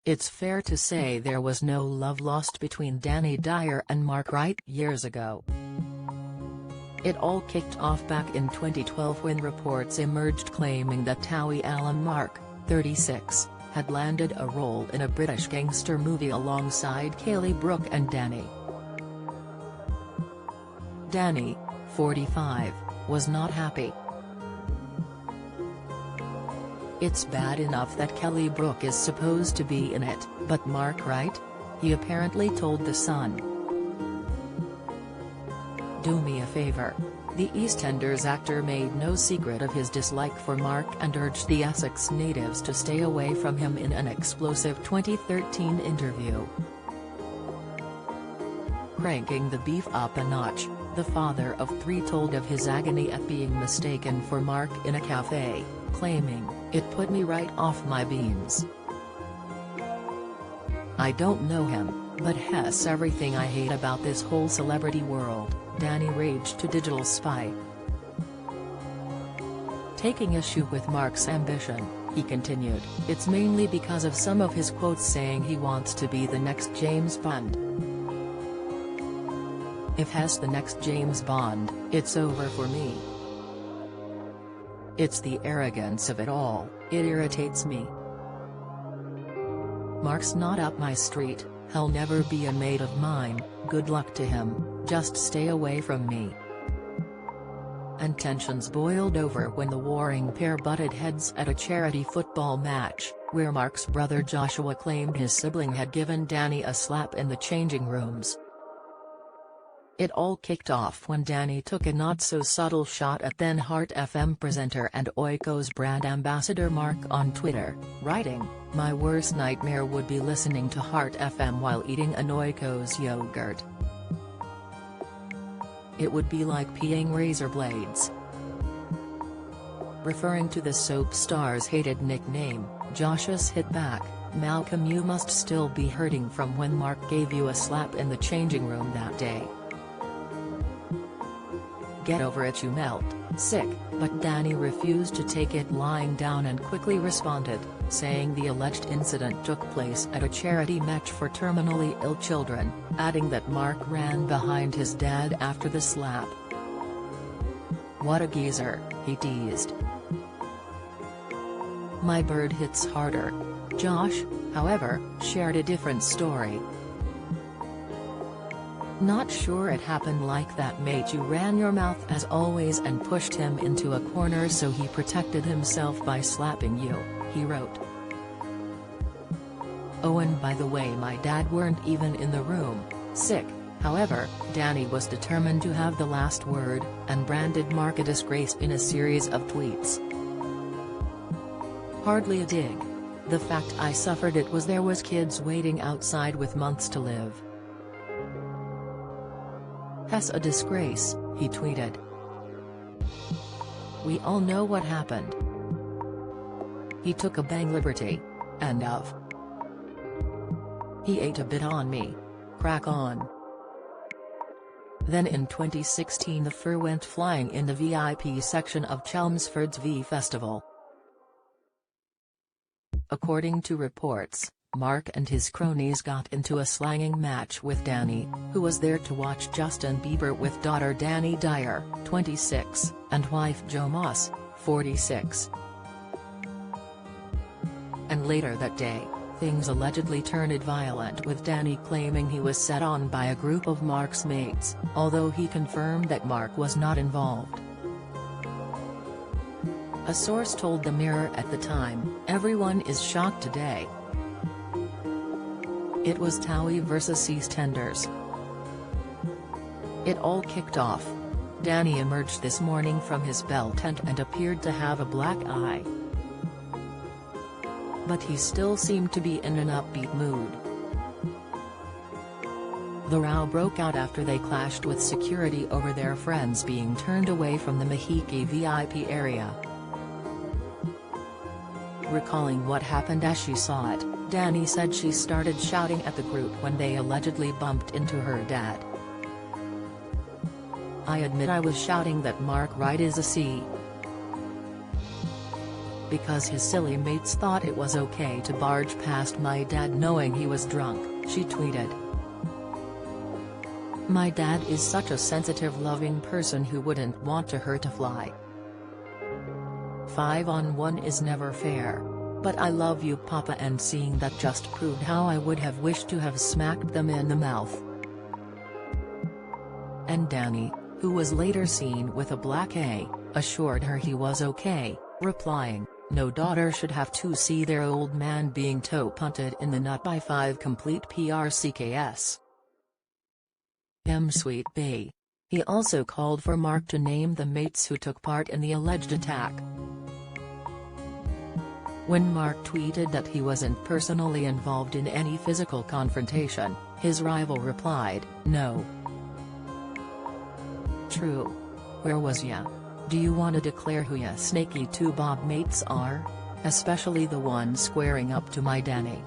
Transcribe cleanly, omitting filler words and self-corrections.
It's fair to say there was no love lost between Danny Dyer and Mark Wright years ago. It all kicked off back in 2012 when reports emerged claiming that TOWIE alum Mark, 36, had landed a role in a British gangster movie alongside Kelly Brook and Danny. Danny, 45, was not happy. "It's bad enough that Kelly Brook is supposed to be in it, but Mark Wright?" he apparently told The Sun. "Do me a favor." The EastEnders actor made no secret of his dislike for Mark and urged the Essex natives to stay away from him in an explosive 2013 interview. Cranking the beef up a notch, the father of three told of his agony at being mistaken for Mark in a cafe, claiming, "It put me right off my beans. I don't know him, but he's everything I hate about this whole celebrity world," Danny raged to Digital Spy. Taking issue with Mark's ambition, he continued, "It's mainly because of some of his quotes saying he wants to be the next James Bond. If he's the next James Bond, it's over for me. It's the arrogance of it all, it irritates me. Mark's not up my street, he'll never be a mate of mine, good luck to him, just stay away from me." And tensions boiled over when the warring pair butted heads at a charity football match, where Mark's brother Joshua claimed his sibling had given Danny a slap in the changing rooms. It all kicked off when Danny took a not-so-subtle shot at then Heart FM presenter and Oikos brand ambassador Mark on Twitter, writing, "My worst nightmare would be listening to Heart FM while eating an Oikos yogurt. It would be like peeing razor blades." Referring to the soap star's hated nickname, Joshua hit back, "Malcolm, you must still be hurting from when Mark gave you a slap in the changing room that day. Get over it, you melt, sick," but Danny refused to take it lying down and quickly responded, saying the alleged incident took place at a charity match for terminally ill children, adding that Mark ran behind his dad after the slap. "What a geezer," he teased. "My bird hits harder." Josh, however, shared a different story. "Not sure it happened like that, mate. You ran your mouth as always and pushed him into a corner so he protected himself by slapping you," he wrote. "Oh, and by the way, my dad weren't even in the room, sick." However, Danny was determined to have the last word, and branded Mark a disgrace in a series of tweets. "Hardly a dig. The fact I suffered it was there was kids waiting outside with months to live. He's a disgrace," he tweeted. "We all know what happened. He took a bang liberty. End of. He ate a bit on me. Crack on." Then in 2016 the fur went flying in the VIP section of Chelmsford's V Festival. According to reports, Mark and his cronies got into a slanging match with Danny, who was there to watch Justin Bieber with daughter Danny Dyer, 26, and wife Jo Moss, 46. And later that day, things allegedly turned violent with Danny claiming he was set on by a group of Mark's mates, although he confirmed that Mark was not involved. A source told the Mirror at the time, "Everyone is shocked today. It was TOWIE vs EastEnders. It all kicked off. Danny emerged this morning from his bell tent and appeared to have a black eye. But he still seemed to be in an upbeat mood. The row broke out after they clashed with security over their friends being turned away from the Mahiki VIP area." Recalling what happened as she saw it, Danny said she started shouting at the group when they allegedly bumped into her dad. "I admit I was shouting that Mark Wright is a C. because his silly mates thought it was okay to barge past my dad knowing he was drunk," she tweeted. "My dad is such a sensitive, loving person who wouldn't want to hurt a fly. 5-on-1 is never fair. But I love you, Papa," and seeing that just proved how I would have wished to have smacked them in the mouth. And Danny, who was later seen with a black A, assured her he was okay, replying, "No daughter should have to see their old man being toe-punted in the nut by 5 complete PRCKS. Sweet B." He also called for Mark to name the mates who took part in the alleged attack. When Mark tweeted that he wasn't personally involved in any physical confrontation, his rival replied, "No. True. Where was ya? Do you wanna declare who ya snaky 2 Bob mates are? Especially the one squaring up to my Danny."